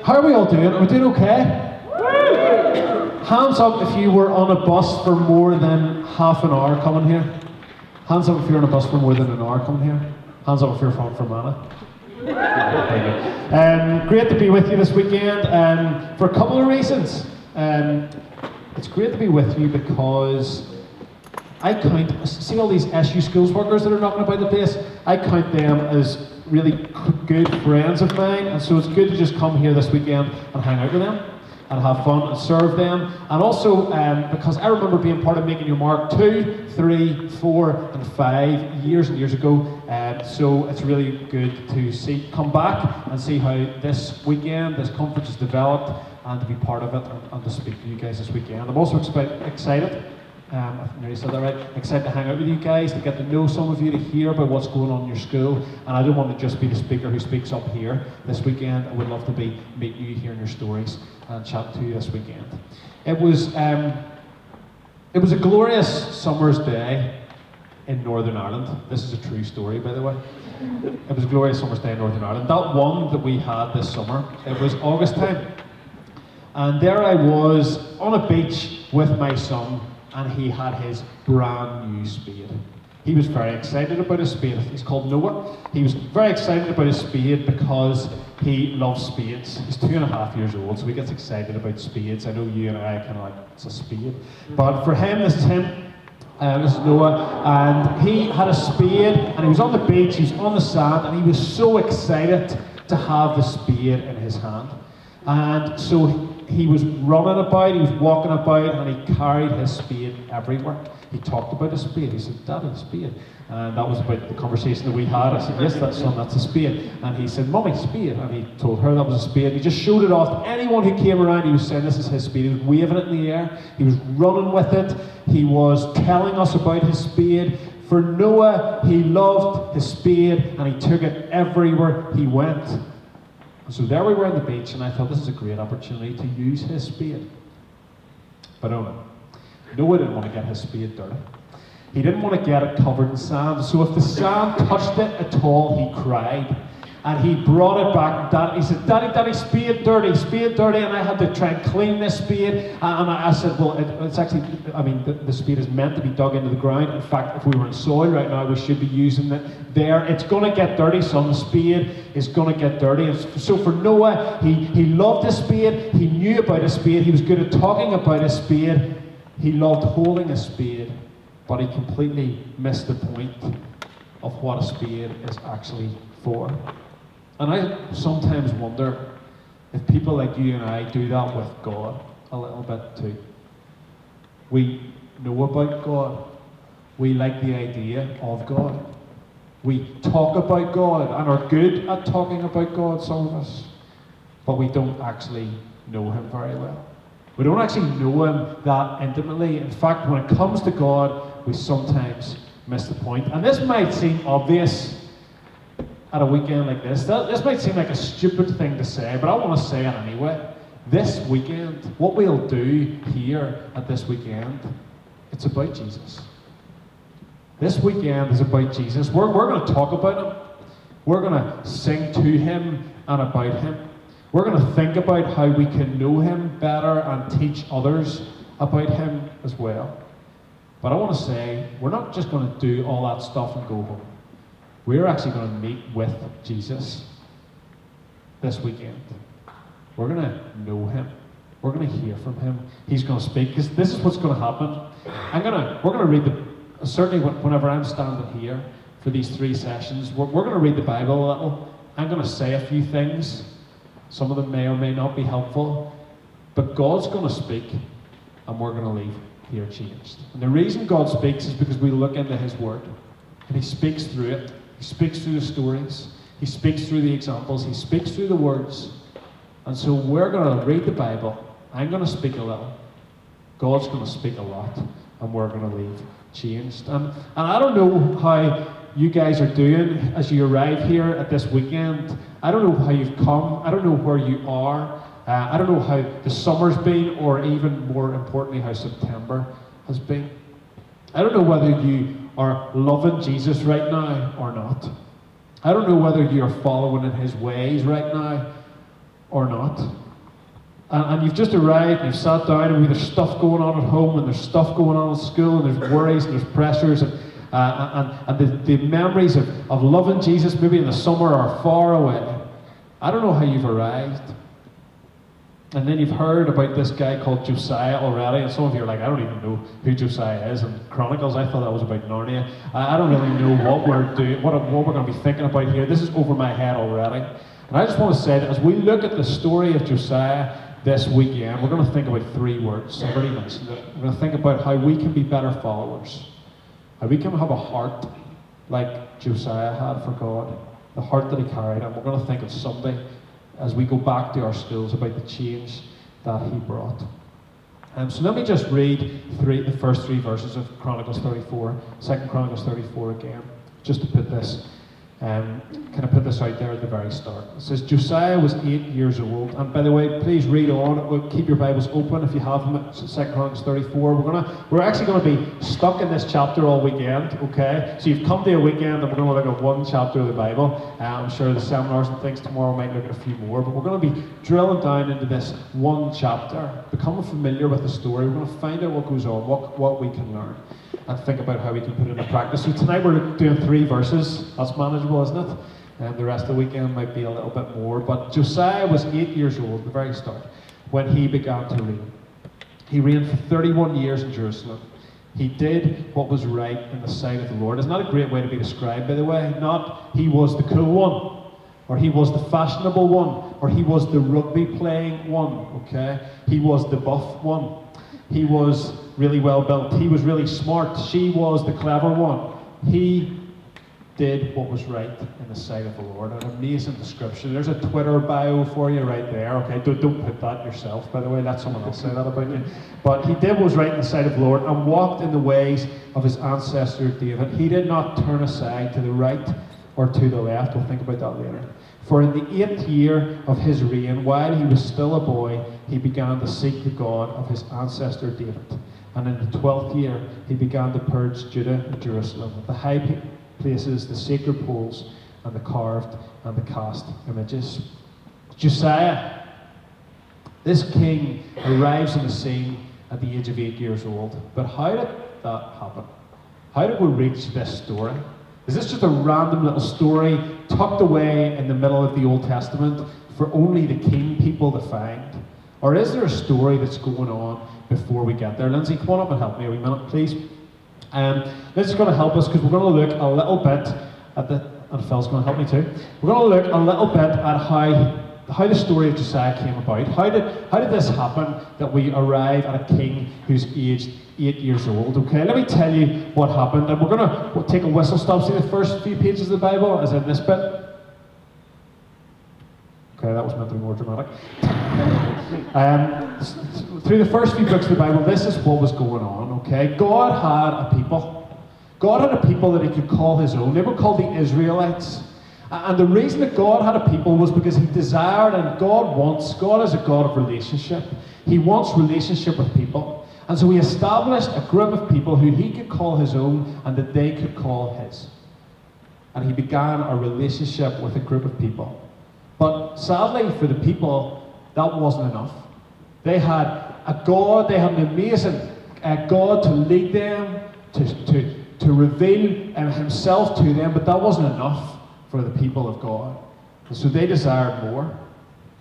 How are we all doing? Are we doing okay? Hands up if you were on a bus for more than half an hour coming here. Hands up if you're on a bus for more than an hour coming here. Hands up if you're from Fermanagh. Great to be with you this weekend for a couple of reasons. It's great to be with you because I see all these SU schools workers that are knocking about the place. I count them as really good friends of mine, and so it's good to just come here this weekend and hang out with them and have fun and serve them. And also because I remember being part of Making Your Mark 2, 3, 4 and 5 years and years ago, so it's really good to come back and see how this weekend, this conference has developed, and to be part of it and to speak to you guys this weekend. I'm also excited. I nearly said that right. Excited to hang out with you guys, to get to know some of you, to hear about what's going on in your school. And I don't want to just be the speaker who speaks up here this weekend. I would love to meet you, hearing your stories, and chat to you this weekend. It was a glorious summer's day in Northern Ireland. This is a true story, by the way. It was a glorious summer's day in Northern Ireland. That one that we had this summer, it was August time. And there I was on a beach with my son, and he had his brand new spade. He was very excited about his spade. He's called Noah. He was very excited about his spade because he loves spades. He's 2.5 years old, so he gets excited about spades. I know you and I kind of like, it's a spade. But for him, this is him. This is Noah, and he had a spade, and he was on the beach, he was on the sand, and he was so excited to have the spade in his hand. And so he was running about, he was walking about, and he carried his spade everywhere. He talked about his spade. He said, "Daddy, a spade." And that was about the conversation that we had. I said, "Yes, son, that's a spade." And he said, "Mummy, spade." And he told her that was a spade. He just showed it off to anyone who came around. He was saying, "This is his spade." He was waving it in the air. He was running with it. He was telling us about his spade. For Noah, he loved his spade, and he took it everywhere he went. So there we were on the beach, and I thought this is a great opportunity to use his spade. But oh no, Noah didn't want to get his spade dirty. He didn't want to get it covered in sand. So if the sand touched it at all, he cried. And he brought it back. He said, Daddy, spade dirty. And I had to try and clean this spade. And I said, well, it's actually, the spade is meant to be dug into the ground. In fact, if we were in soil right now, we should be using it there. It's going to get dirty, son. The spade is going to get dirty. And so for Noah, he loved his spade. He knew about his spade. He was good at talking about his spade. He loved holding a spade. But he completely missed the point of what a spade is actually for. And I sometimes wonder if people like you and I do that with God a little bit too. We know about God. We like the idea of God. We talk about God and are good at talking about God, some of us. But we don't actually know him very well. We don't actually know him that intimately. In fact, when it comes to God, we sometimes miss the point. And this might seem obvious at a weekend like this. This might seem like a stupid thing to say, but I want to say it anyway. This weekend, what we'll do here at this weekend, it's about Jesus. This weekend is about Jesus. We're going to talk about him. We're going to sing to him and about him. We're going to think about how we can know him better and teach others about him as well. But I want to say, we're not just going to do all that stuff and go home. We're actually going to meet with Jesus this weekend. We're going to know him. We're going to hear from him. He's going to speak. This is what's going to happen. We're going to read certainly whenever I'm standing here for these 3 sessions, we're going to read the Bible a little. I'm going to say a few things. Some of them may or may not be helpful. But God's going to speak, and we're going to leave here changed. And the reason God speaks is because we look into his word, and he speaks through it. He speaks through the stories. He speaks through the examples. He speaks through the words. And so we're going to read the Bible. I'm going to speak a little. God's going to speak a lot. And we're going to leave changed. And I don't know how you guys are doing as you arrive here at this weekend. I don't know how you've come. I don't know where you are. I don't know how the summer's been, or even more importantly, how September has been. I don't know whether you are loving Jesus right now or not. I don't know whether you're following in his ways right now or not. And you've just arrived and you've sat down and there's stuff going on at home and there's stuff going on at school and there's worries and there's pressures and the memories of loving Jesus maybe in the summer are far away. I don't know how you've arrived. And then you've heard about this guy called Josiah already, and some of you are like, I don't even know who Josiah is. And Chronicles, I thought that was about Narnia. I don't really know what we're doing, what we're going to be thinking about here. This is over my head already. And I just want to say that as we look at the story of Josiah this weekend, we're going to think about 3 words. I've already mentioned it. We're going to think about how we can be better followers, how we can have a heart like Josiah had for God, the heart that he carried. And we're going to think of Sunday as we go back to our schools about the change that he brought. So let me just read the first 3 verses of Chronicles 34, 2 Chronicles 34 again, just to put this, kind of put this out there at the very start. It says, Josiah was 8 years old, and by the way, please read on. Keep your Bibles open if you have them at 2 Chronicles 34. We're actually going to be stuck in this chapter all weekend, okay? So you've come to a weekend and we're going to look at 1 chapter of the Bible. I'm sure the seminars and things tomorrow might look at a few more, but we're going to be drilling down into this 1 chapter, becoming familiar with the story. We're going to find out what goes on, what we can learn, and think about how we can put it into practice. So tonight we're doing 3 verses. That's manageable, isn't it? And the rest of the weekend might be a little bit more. But Josiah was 8 years old at the very start when he began to reign. He reigned for 31 years in Jerusalem. He did what was right in the sight of the Lord. Isn't that a great way to be described, by the way? Not he was the cool one, or he was the fashionable one, or he was the rugby playing one, okay? He was the buff one. He was really well built. He was really smart. She was the clever one. He did what was right in the sight of the Lord. An amazing description. There's a Twitter bio for you right there. Okay, don't put that yourself, by the way. Let someone else say that about you. But he did what was right in the sight of the Lord and walked in the ways of his ancestor David. He did not turn aside to the right or to the left. We'll think about that later. For in the 8th year of his reign, while he was still a boy, he began to seek the God of his ancestor David. And in the 12th year, he began to purge Judah and Jerusalem with the high places, the sacred poles, and the carved and the cast images. Josiah, this king, arrives on the scene at the age of 8 years old. But how did that happen? How did we reach this story? Is this just a random little story tucked away in the middle of the Old Testament for only the king people to find? Or is there a story that's going on before we get there? Lindsay, come on up and help me a wee minute, please. This is going to help us because we're going to look a little bit at and Phil's going to help me too. We're going to look a little bit at how the story of Josiah came about. How did this happen that we arrive at a king who's aged 8 years old? Okay, let me tell you what happened, and we're going to take a whistle stop. See the first few pages of the Bible, as in this bit. Okay, that was meant to be more dramatic. Through the first few books of the Bible, this is what was going on, okay? God had a people. God had a people that he could call his own. They were called the Israelites. And the reason that God had a people was because he desired, and God is a God of relationship. He wants relationship with people. And so he established a group of people who he could call his own and that they could call his. And he began a relationship with a group of people. But sadly for the people, that wasn't enough. They had a God, they had an amazing God to lead them, to reveal himself to them, but that wasn't enough for the people of God. And so they desired more.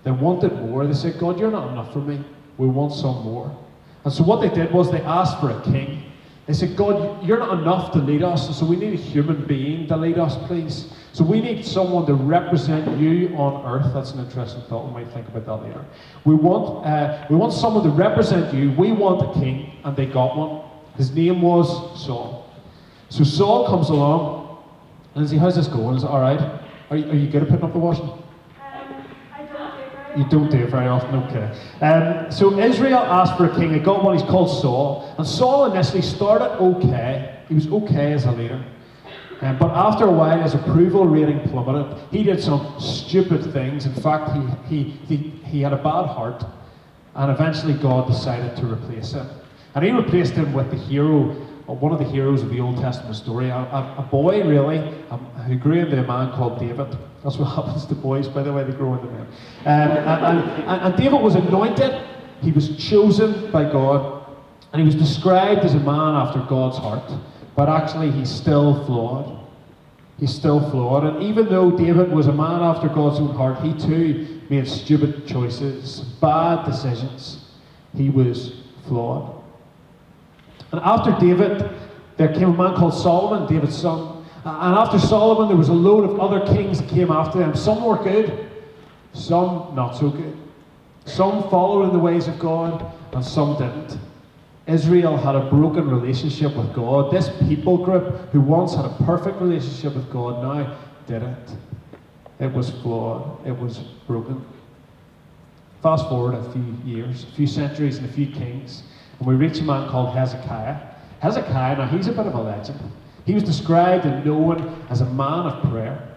They wanted more. They said, God, you're not enough for me. We want some more. And so what they did was they asked for a king. They said, God, you're not enough to lead us, and so we need a human being to lead us, please. So we need someone to represent you on earth. That's an interesting thought. We might think about that later. We want someone to represent you. We want a king, and they got one. His name was Saul. So Saul comes along. Lindsay, how's this going? Is it all right? Are you good at putting up the washing? I don't do it very often. You don't do it very often, okay. So Israel asked for a king. They got one. He's called Saul. And Saul initially started okay. He was okay as a leader. But after a while, his approval rating plummeted. He did some stupid things. In fact, he had a bad heart. And eventually God decided to replace him. And he replaced him with the hero, one of the heroes of the Old Testament story, a boy really, who grew into a man called David. That's what happens to boys, by the way, they grow into men. And David was anointed, he was chosen by God, and he was described as a man after God's heart. But actually, he's still flawed. He's still flawed. And even though David was a man after God's own heart, he too made stupid choices, bad decisions. He was flawed. And after David, there came a man called Solomon, David's son. And after Solomon, there was a load of other kings that came after them. Some were good, some not so good. Some followed in the ways of God, and some didn't. Israel had a broken relationship with God. This people group, who once had a perfect relationship with God, now didn't. It was flawed. It was broken. Fast forward a few years, a few centuries, and a few kings, and we reach a man called Hezekiah. Hezekiah, now he's a bit of a legend. He was described and known as a man of prayer.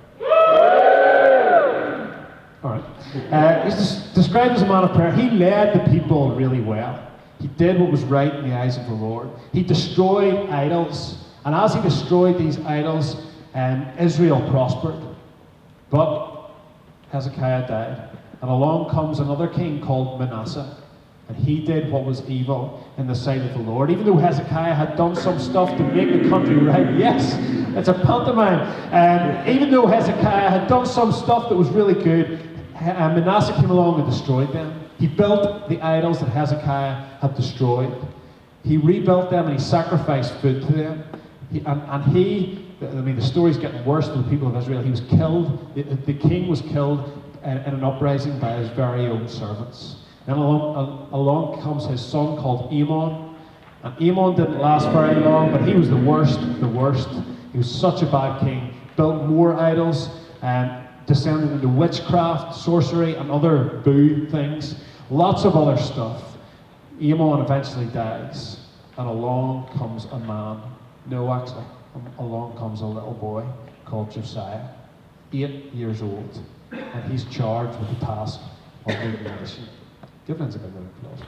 All right. He's described as a man of prayer. He led the people really well. He did what was right in the eyes of the Lord. He destroyed idols. And as he destroyed these idols, Israel prospered. But Hezekiah died. And along comes another king called Manasseh. And he did what was evil in the sight of the Lord. Even though Hezekiah had done some stuff to make the country right. Yes, it's a pantomime. Even though Hezekiah had done some stuff that was really good, Manasseh came along and destroyed them. He built the idols that Hezekiah had destroyed. He rebuilt them and he sacrificed food to them. The story's getting worse for the people of Israel. He was killed. The king was killed in an uprising by his very own servants. Then along comes his son called Amon. And Amon didn't last very long, but he was the worst of the worst. He was such a bad king. Built more idols and descended into witchcraft, sorcery, and other boo things. Lots of other stuff. Amon eventually dies, and along comes a man. No, actually, along comes a little boy called Josiah, 8 years old, and he's charged with the task of leading the nation. Give Lindsay a big round of applause.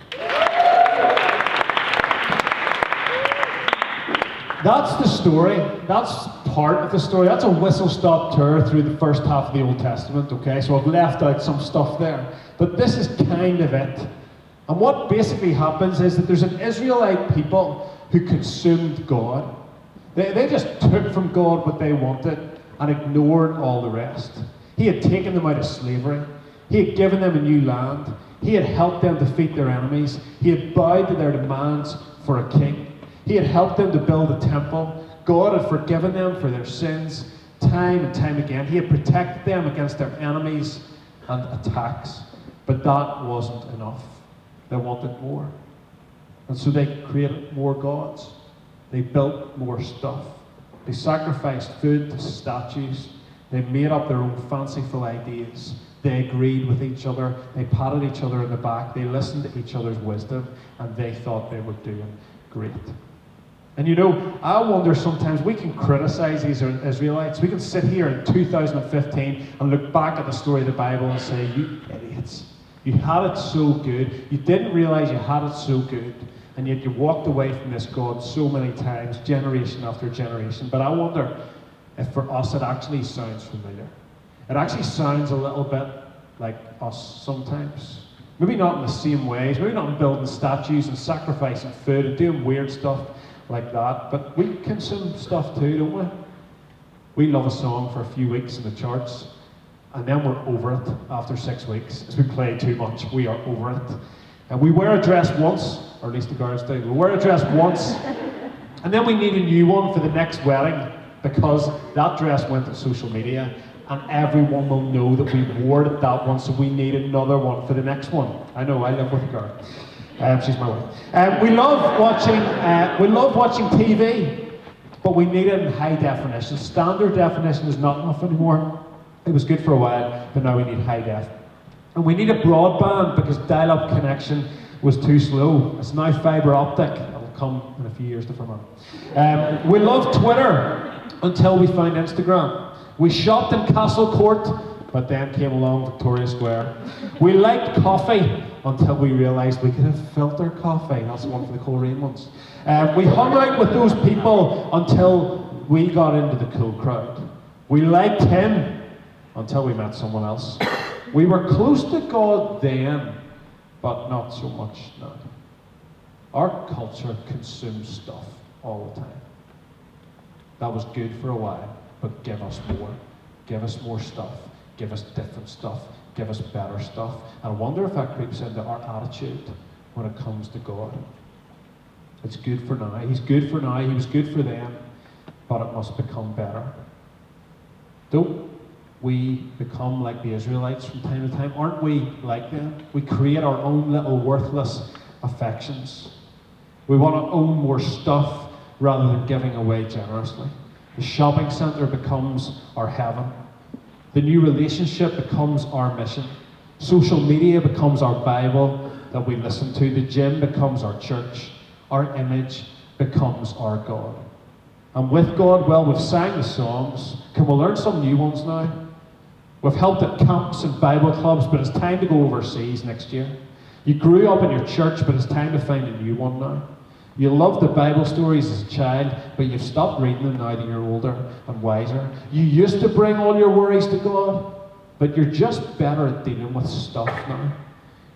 That's the story. That's part of the story. That's a whistle-stop tour through the first half of the Old Testament, okay? So I've left out some stuff there. But this is kind of it. And what basically happens is that there's an Israelite people who consumed God. They just took from God what they wanted and ignored all the rest. He had taken them out of slavery. He had given them a new land. He had helped them defeat their enemies. He had bowed to their demands for a king. He had helped them to build a temple. God had forgiven them for their sins time and time again. He had protected them against their enemies and attacks. But that wasn't enough. They wanted more. And so they created more gods. They built more stuff. They sacrificed food to statues. They made up their own fanciful ideas. They agreed with each other. They patted each other in the back. They listened to each other's wisdom. And they thought they were doing great. And you know, I wonder sometimes, we can criticize these Israelites. We can sit here in 2015 and look back at the story of the Bible and say, you idiots, you had it so good. You didn't realize you had it so good. And yet you walked away from this God so many times, generation after generation. But I wonder if for us it actually sounds familiar. It actually sounds a little bit like us sometimes. Maybe not in the same ways. Maybe not in building statues and sacrificing food and doing weird stuff like that, but we consume stuff too, don't we? We love a song for a few weeks in the charts, and then we're over it after 6 weeks. As we play too much, we are over it. And we wear a dress once, or at least the girls do, we wear a dress once, and then we need a new one for the next wedding, because that dress went to social media, and everyone will know that we wore that one, so we need another one for the next one. I know, I live with a girl. She's my wife. We love watching TV, but we need it in high definition. Standard definition is not enough anymore. It was good for a while, but now we need high def. And we need a broadband because dial-up connection was too slow. It's now fibre optic. It'll come in a few years to Vermont. We love Twitter until we found Instagram. We shopped in Castle Court, but then came along Victoria Square. We liked coffee until we realised we could have filter coffee. That's the one for the Coleraine ones. We hung out with those people until we got into the cool crowd. We liked him until we met someone else. We were close to God then, but not so much now. Our culture consumes stuff all the time. That was good for a while, but give us more. Give us more stuff. Give us different stuff. Give us better stuff. And I wonder if that creeps into our attitude when it comes to God. It's good for now. He's good for now. He was good for them, but it must become better. Don't we become like the Israelites from time to time? Aren't we like them? We create our own little worthless affections. We want to own more stuff rather than giving away generously. The shopping centre becomes our heaven. The new relationship becomes our mission. Social media becomes our Bible that we listen to. The gym becomes our church. Our image becomes our God. And with God, well, we've sang the songs. Can we learn some new ones now? We've helped at camps and Bible clubs, but it's time to go overseas next year. You grew up in your church, but it's time to find a new one now. You loved the Bible stories as a child, but you've stopped reading them now that you're older and wiser. You used to bring all your worries to God, but you're just better at dealing with stuff now.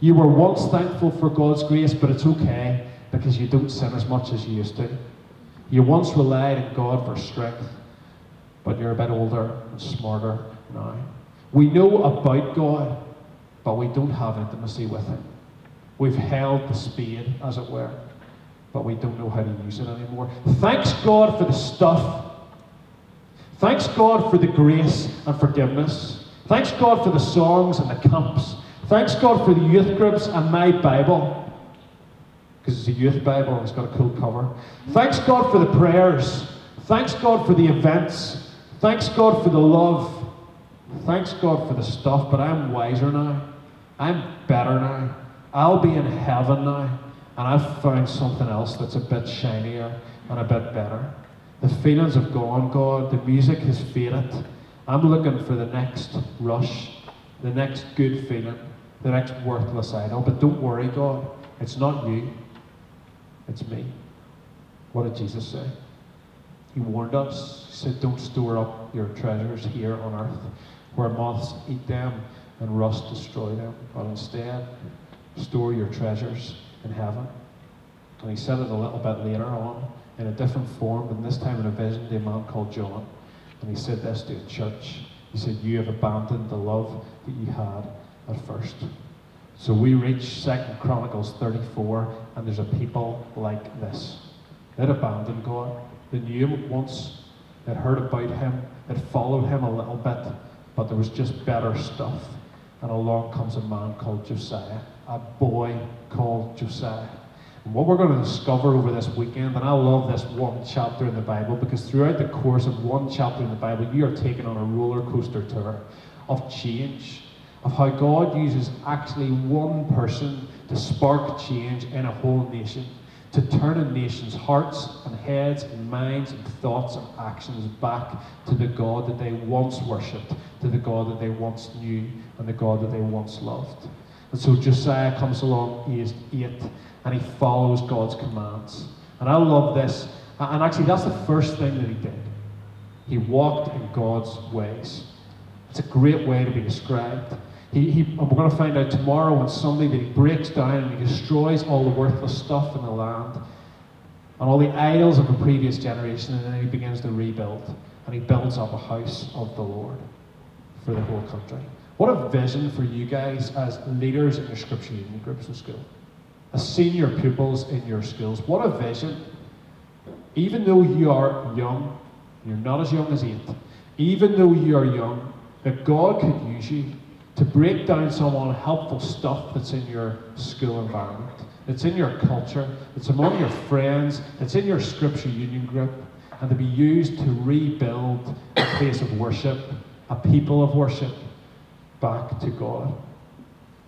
You were once thankful for God's grace, but it's okay because you don't sin as much as you used to. You once relied on God for strength, but you're a bit older and smarter now. We know about God, but we don't have intimacy with Him. We've held the spade, as it were, but we don't know how to use it anymore. Thanks God for the stuff. Thanks God for the grace and forgiveness. Thanks God for the songs and the camps. Thanks God for the youth groups and my Bible, because it's a youth Bible and it's got a cool cover. Thanks God for the prayers. Thanks God for the events. Thanks God for the love. Thanks God for the stuff, but I'm wiser now. I'm better now. I'll be in heaven now. And I've found something else that's a bit shinier and a bit better. The feelings have gone, God. The music has faded. I'm looking for the next rush, the next good feeling, the next worthless idol. But don't worry, God. It's not you. It's me. What did Jesus say? He warned us. He said, don't store up your treasures here on earth, where moths eat them and rust destroy them. But instead, store your treasures in heaven. And he said it a little bit later on in a different form, and this time in a vision to a man called John. And he said this to a church. He said, you have abandoned the love that you had at first. So we reach 2 Chronicles 34, and there's a people like this. They'd abandoned God. They knew him once. They'd heard about him. They'd followed him a little bit, but there was just better stuff. And along comes a man called Josiah, a boy called Josiah. And what we're going to discover over this weekend, and I love this one chapter in the Bible, because throughout the course of one chapter in the Bible, you are taken on a roller coaster tour of change, of how God uses actually one person to spark change in a whole nation, to turn a nation's hearts and heads and minds and thoughts and actions back to the God that they once worshipped, to the God that they once knew, and the God that they once loved. And so Josiah comes along, aged 8, and he follows God's commands. And I love this. And actually, that's the first thing that he did. He walked in God's ways. It's a great way to be described. And we're going to find out tomorrow on Sunday that he breaks down and he destroys all the worthless stuff in the land and all the idols of the previous generation, and then he begins to rebuild. And he builds up a house of the Lord for the whole country. What a vision for you guys as leaders in your scripture union groups in school, as senior pupils in your schools. What a vision. Even though you are young, you're not as young as 8, even though you are young, that God could use you to break down some unhelpful stuff that's in your school environment, it's in your culture, it's among your friends, it's in your scripture union group, and to be used to rebuild a place of worship, a people of worship, back to God.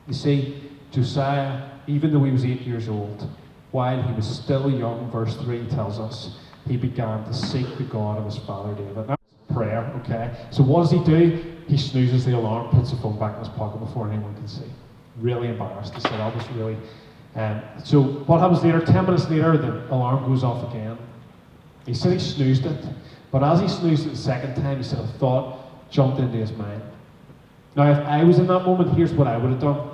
You see, Josiah, even though he was 8 years old, while he was still young, verse 3 tells us, he began to seek the God of his father David. Now, prayer, okay? So what does he do? He snoozes the alarm, puts the phone back in his pocket before anyone can see. Really embarrassed to say that was really... so what happens later? 10 minutes later, the alarm goes off again. He said he snoozed it, but as he snoozed it the second time, he said a thought jumped into his mind. Now, if I was in that moment, here's what I would have done.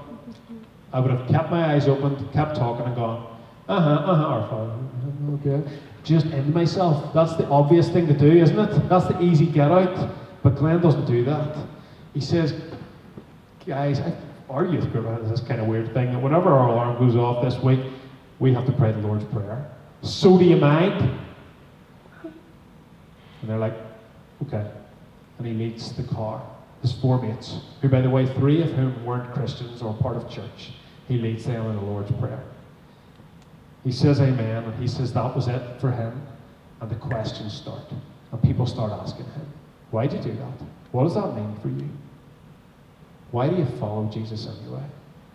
I would have kept my eyes open, kept talking and gone, our Father, okay. Just into myself. That's the obvious thing to do, isn't it? That's the easy get out. But Glenn doesn't do that. He says, guys, our youth group has this kind of weird thing that whenever our alarm goes off this week, we have to pray the Lord's Prayer. So do you mind? And they're like, okay. And he leads the car. His 4 mates, who by the way, 3 of whom weren't Christians or part of church, he leads them in the Lord's Prayer. He says amen, and he says that was it for him. And the questions start. And people start asking him, why did you do that? What does that mean for you? Why do you follow Jesus anyway?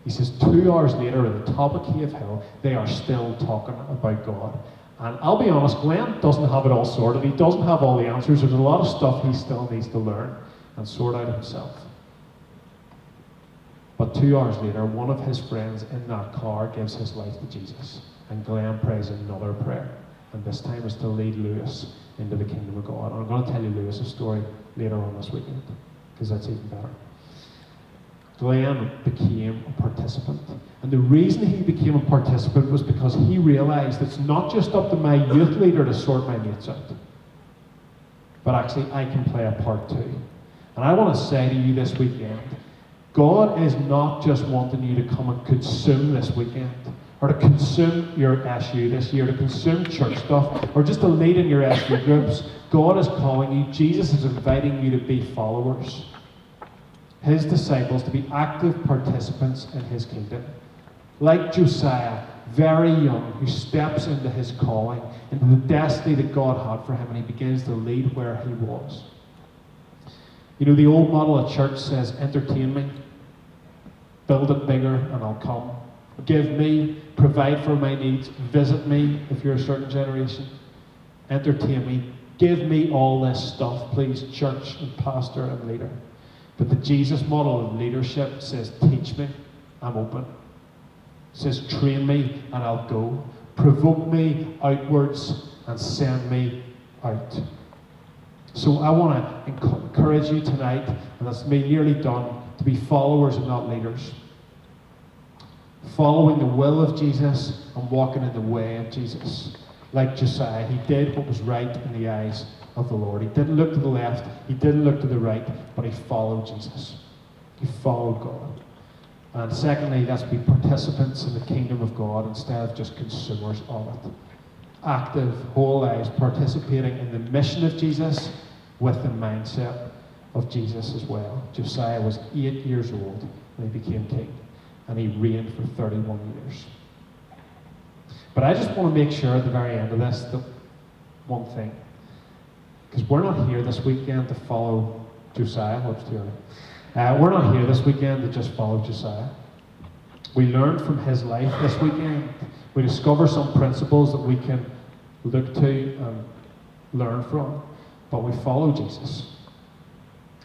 He says 2 hours later at the top of Cave Hill, they are still talking about God. And I'll be honest, Glenn doesn't have it all sorted. He doesn't have all the answers. There's a lot of stuff he still needs to learn and sort out himself. But 2 hours later, one of his friends in that car gives his life to Jesus. And Glenn prays another prayer. And this time is to lead Lewis into the kingdom of God. And I'm going to tell you Lewis's story later on this weekend, because that's even better. Glenn became a participant. And the reason he became a participant was because he realized it's not just up to my youth leader to sort my mates out, but actually I can play a part too. And I want to say to you this weekend, God is not just wanting you to come and consume this weekend, or to consume your SU this year, to consume church stuff, or just to lead in your SU groups. God is calling you. Jesus is inviting you to be followers, his disciples, to be active participants in his kingdom. Like Josiah, very young, who steps into his calling, into the destiny that God had for him, and he begins to lead where he was. You know, the old model of church says, entertain me, build it bigger, and I'll come. Give me, provide for my needs, visit me if you're a certain generation. Entertain me, give me all this stuff, please, church and pastor and leader. But the Jesus model of leadership says, teach me, I'm open. It says, train me and I'll go. Provoke me outwards and send me out. So I want to encourage you tonight, and that's me nearly done, to be followers and not leaders. Following the will of Jesus and walking in the way of Jesus. Like Josiah, he did what was right in the eyes of the Lord. He didn't look to the left, he didn't look to the right, but he followed Jesus. He followed God. And secondly, let's be participants in the kingdom of God instead of just consumers of it. Active, whole lives, participating in the mission of Jesus with the mindset of Jesus as well. Josiah was 8 years old when he became king, and he reigned for 31 years. But I just want to make sure at the very end of this that one thing, because we're not here this weekend to follow Josiah. We're not here this weekend to just follow Josiah. We learn from his life this weekend. We discover some principles that we can look to and learn from. But we follow Jesus.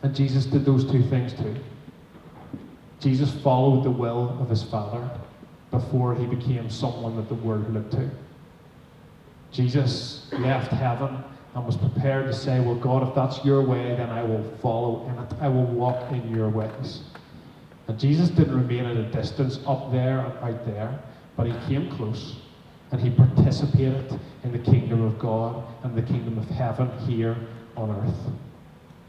And Jesus did those 2 things too. Jesus followed the will of his Father before he became someone that the world looked to. Jesus left heaven and was prepared to say, well, God, if that's your way, then I will follow in it. I will walk in your ways. And Jesus didn't remain at a distance up there and out there, but he came close and he participated in the kingdom of God and the kingdom of heaven here on earth.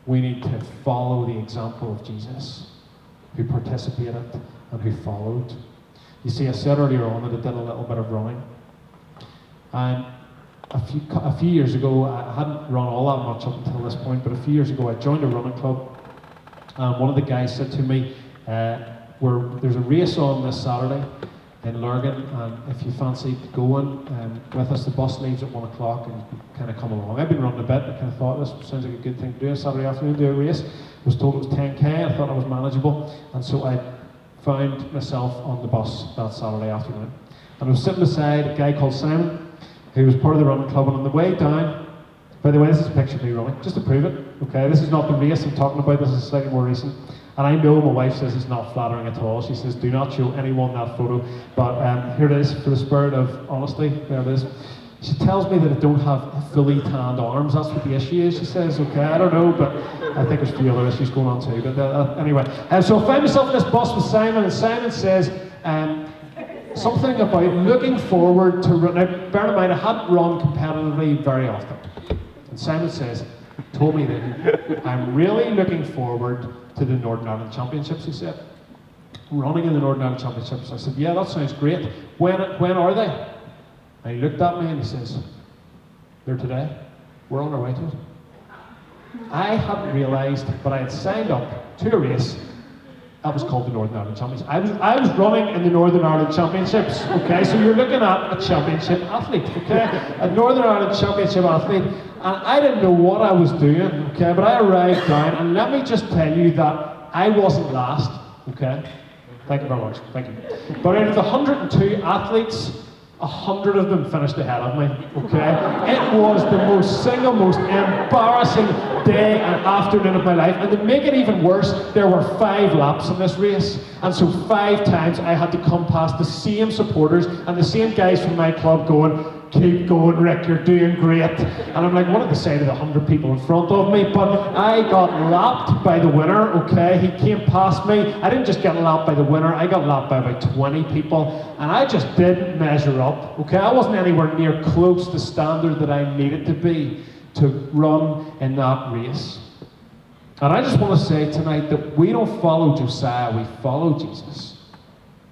We need to follow the example of Jesus, who participated and who followed. You see, I said earlier on that I did a little bit of running. And a few years ago, I hadn't run all that much up until this point, but a few years ago I joined a running club. And one of the guys said to me, there's a race on this Saturday in Lurgan, and if you fancy going with us, the bus leaves at 1 o'clock and you kind of come along. I've been running a bit, I kind of thought this sounds like a good thing to do a Saturday afternoon, do a race. I was told it was 10k, I thought it was manageable, and so I found myself on the bus that Saturday afternoon. And I was sitting beside a guy called Simon, who was part of the running club, and on the way down, by the way, this is a picture of me running, just to prove it, okay? This is not the race I'm talking about, this is slightly more recent. And I know my wife says it's not flattering at all. She says, do not show anyone that photo. But here it is, for the spirit of honesty, there it is. She tells me that I don't have fully tanned arms. That's what the issue is, she says. Okay, I don't know, but I think there's a few other issues going on too. But anyway, so I find myself in this bus with Simon, and Simon says something about looking forward to run. Now, bear in mind, I hadn't run competitively very often. And Simon told me that I'm really looking forward to the Northern Ireland Championships, he said. Running in the Northern Ireland Championships. I said, yeah, that sounds great. When are they? And he looked at me and he says, they're today. We're on our way to it. I hadn't realised, but I had signed up to a race that was called the Northern Ireland Championships. I was running in the Northern Ireland Championships, okay? So you're looking at a championship athlete, okay? A Northern Ireland Championship athlete. And I didn't know what I was doing, okay? But I arrived down, and let me just tell you that I wasn't last, okay? Thank you very much, thank you. But out of the 102 athletes, 100 of them finished ahead of me, okay? It was the single most embarrassing day and afternoon of my life. And to make it even worse, there were 5 laps in this race. And so 5 times I had to come past the same supporters and the same guys from my club going, keep going, Rick, you're doing great. And I'm like, what did they say to the 100 people in front of me? But I got lapped by the winner, okay? He came past me. I didn't just get lapped by the winner, I got lapped by about 20 people. And I just didn't measure up, okay? I wasn't anywhere near close to the standard that I needed to be to run in that race. And I just want to say tonight that we don't follow Josiah, we follow Jesus.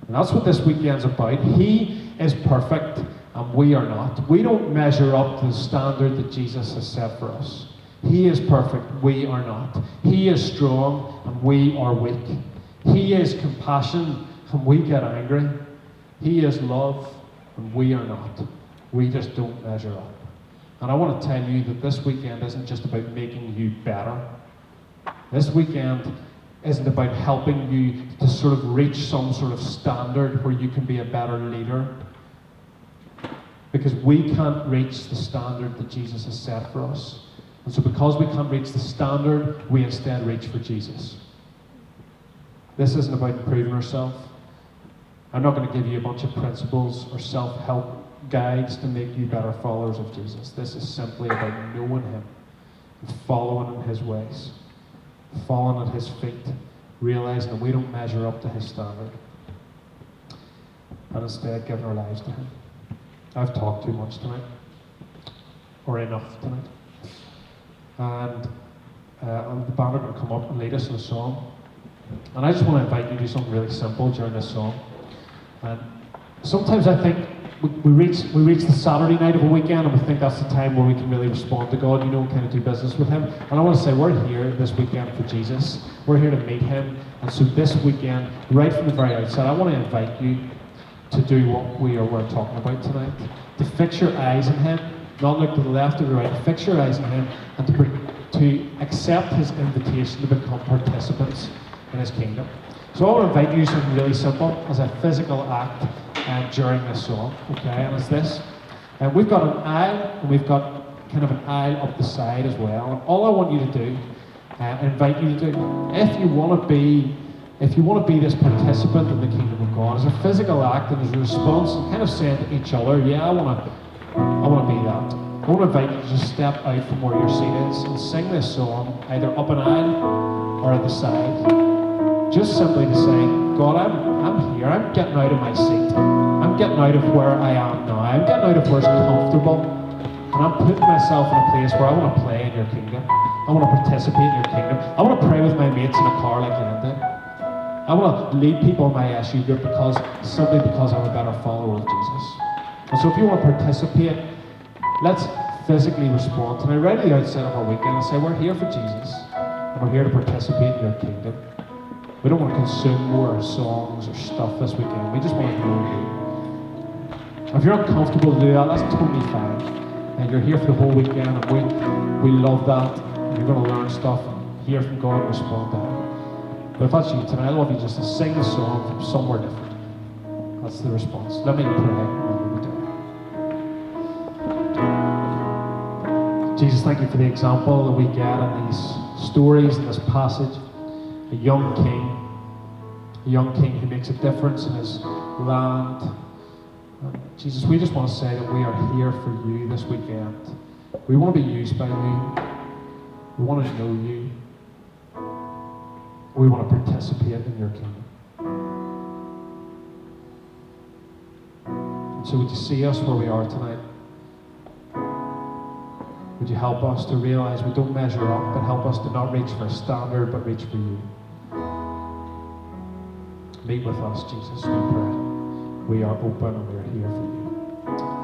And that's what this weekend's about. He is perfect, and we are not. We don't measure up to the standard that Jesus has set for us. He is perfect, we are not. He is strong, and we are weak. He is compassion, and we get angry. He is love, and we are not. We just don't measure up. And I want to tell you that this weekend isn't just about making you better. This weekend isn't about helping you to sort of reach some sort of standard where you can be a better leader. Because we can't reach the standard that Jesus has set for us. And so because we can't reach the standard, we instead reach for Jesus. This isn't about improving ourselves. I'm not going to give you a bunch of principles or self-help guides to make you better followers of Jesus. This is simply about knowing Him and following in His ways, falling at His feet, realizing that we don't measure up to His standard, and instead giving our lives to Him. I've talked too much tonight, or enough tonight. And the band are going to come up and lead us in a song. And I just want to invite you to do something really simple during this song. And sometimes I think we reach the Saturday night of a weekend, and we think that's the time where we can really respond to God, and kind of do business with Him. And I want to say, we're here this weekend for Jesus. We're here to meet Him. And so this weekend, right from the very outset, I want to invite you to do what we're talking about tonight. To fix your eyes on Him, not look to the left or the right, fix your eyes on Him, and to accept His invitation to become participants in His kingdom. So I want to invite you to something really simple as a physical act during this song, okay? And it's this. And we've got an aisle, and we've got kind of an aisle up the side as well. And all I want you to do, invite you to do, if you want to be this participant in the kingdom of God, as a physical act and as a response, and kind of saying to each other, yeah, I want to be that. I want to invite you to just step out from where your seat is and sing this song, either up an aisle or at the side. Just simply to say, God, I'm here, I'm getting out of my seat. I'm getting out of where I am now. I'm getting out of where it's comfortable. And I'm putting myself in a place where I want to play in your kingdom. I want to participate in your kingdom. I want to pray with my mates in a car like Glenn did. I want to lead people in my SU group simply because I'm a better follower of Jesus. And so if you want to participate, let's physically respond tonight, right at the outset of our weekend, and say, we're here for Jesus. And we're here to participate in your kingdom. We don't want to consume more songs or stuff this weekend. We just want to know you. If you're uncomfortable to do that, that's totally fine. And you're here for the whole weekend, and we love that. And you're going to learn stuff and hear from God and respond to Him. But if that's you tonight, I love you just to sing the song from somewhere different. That's the response. Let me pray, and we do. Jesus, thank you for the example that we get in these stories, in this passage. A young king who makes a difference in his land, Jesus, we just want to say that we are here for you this weekend. We want to be used by you. We want to know you. We want to participate in your kingdom. And so would you see us where we are tonight? Would you help us to realize we don't measure up, but help us to not reach for a standard, but reach for you. Meet with us, Jesus, we pray. We are open and we are here for you.